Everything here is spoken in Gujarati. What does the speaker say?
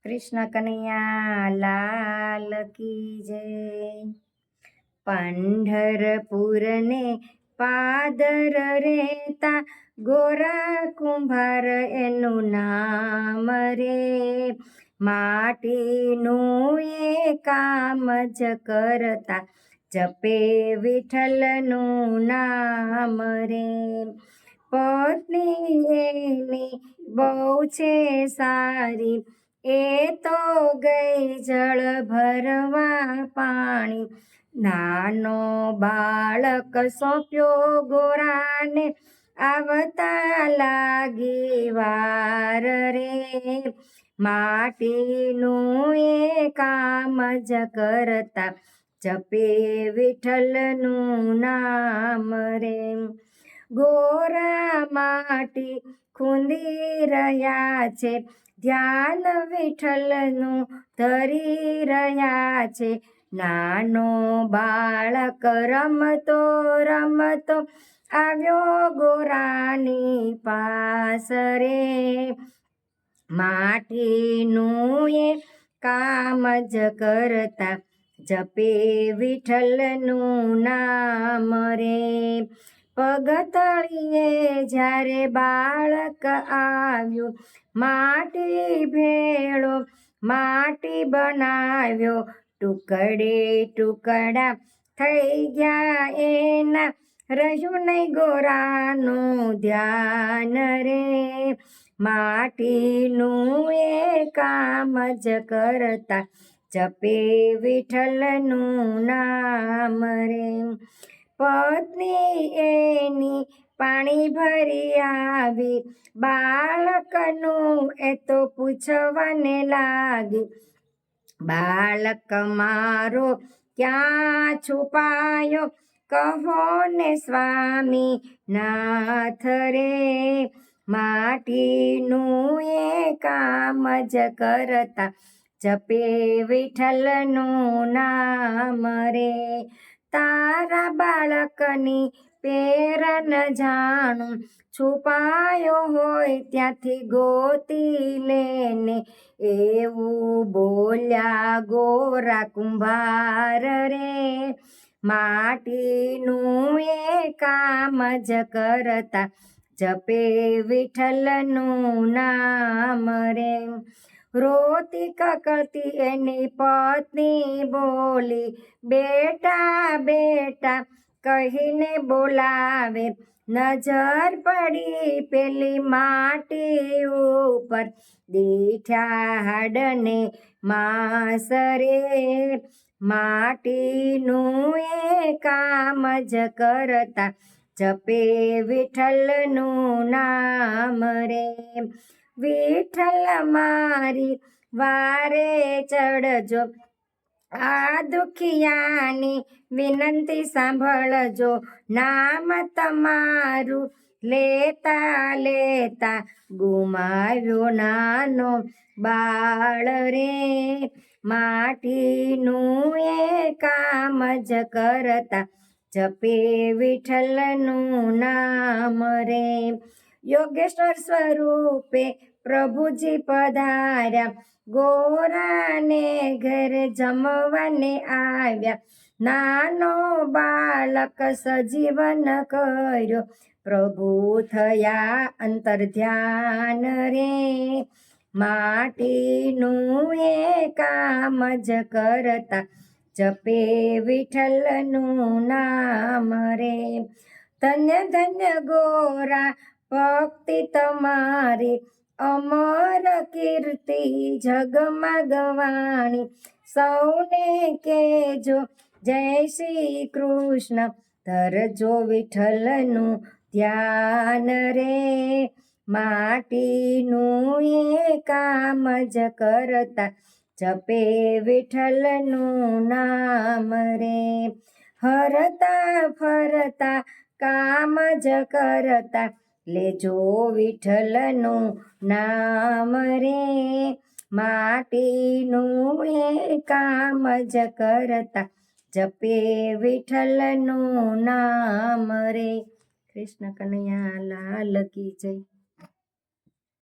કૃષ્ણ કનૈયા લાલ કી જય। પંઢરપુરને પાદર રેતા ગોરા કુંભાર એનું નામ રે। માટીનું એ કામ જ કરતા જપે વિઠ્ઠલનું નામ રે। પત્ની એની બહુ છે સારી, એ તો ગઈ જળ ભરવા પાણી। નાનો બાળક સોંપ્યો ગોરાને, આવતા લાગી વાર રે। માટીનું એ કામ જ કરતા જપે વિઠ્ઠલનું નામ રે। ગોરા માટી ખૂંદી રહ્યા છે, ધ્યાન વિઠ્ઠલનું ધરી રહ્યા છે। નાનો બાળક રમતો રમતો આવ્યો ગોરાની પાસ રે। માટીનું એ કામ જ કરતા જપે વિઠ્ઠલનું નામ રે। પગતળીએ જ્યારે બાળક આવ્યું, માટી ભેળો માટી બનાવ્યો। ટુકડે ટુકડા થઈ ગયા એના, રહ્યું નહીં ગોરાનું ધ્યાન રે। માટીનું એ કામ જ કરતા જપે વિઠ્ઠલનું નામ રે। પત્ની એની પાણી ભરી આવી, બાળકનું એ તો પૂછવાને લાગી। બાળક મારો ક્યાં છુપાયો, કહો ને સ્વામી નાથ રે। માટીનું એ કામ જ કરતા જપે વિઠ્ઠલનું નામ રે। તારા બાળકની પેર ન જાણું, છુપાયો હોય ત્યાંથી ગોતી લેને, એવું બોલ્યા ગોરા કુંભાર રે। માટીનું એ કામ જ કરતા જપે વિઠ્ઠલનું નામ રે। રોતી કકળતી એની પત્ની બોલી, બેટા બેટા કહીને બોલાવે। નજર પડી પેલી માટી ઉપર, દીઠ્યા હાડને માંસ રે। માટીનું એ કામ જ કરતા જપે વિઠ્ઠલનું નામ રે। વિઠ્ઠલ મારી વારે ચડજો, આ દુખિયાની વિનંતી સાંભળજો। નામ તમારું લેતા લેતા ગુમાવ્યો નાનો બાળ રે। માટીનું એ કામ જ કરતા જપે વિઠ્ઠલનું નામ રે। યોગેશ્વર સ્વરૂપે પ્રભુજી પધાર્યા, ગોરાને ઘરે જમવાને આવ્યા। નાનો બાળક સજીવન કર્યો, પ્રભુ થયા અંતર ધ્યાન રે। માટીનું એ કામ જ કરતા જપે વિઠ્ઠલનું નામ રે। ધન્ય ધન્ય ગોરા ભક્તિ તમારી, અમર કીર્તિ જગમાં ગવાણી। સૌને કહેજો જય શ્રી કૃષ્ણ, ધરજો વિઠ્ઠલનું ધ્યાન રે। માટીનું એ કામ જ કરતા જપે વિઠ્ઠલનું નામ રે। હરતા ફરતા કામ જ કરતા લેજો વિઠ્ઠલનું નામ રે। માટીનું એ કામ જ કરતા જપે વિઠ્ઠલનું નામ રે। કૃષ્ણ કનૈયા લાલ કી જય।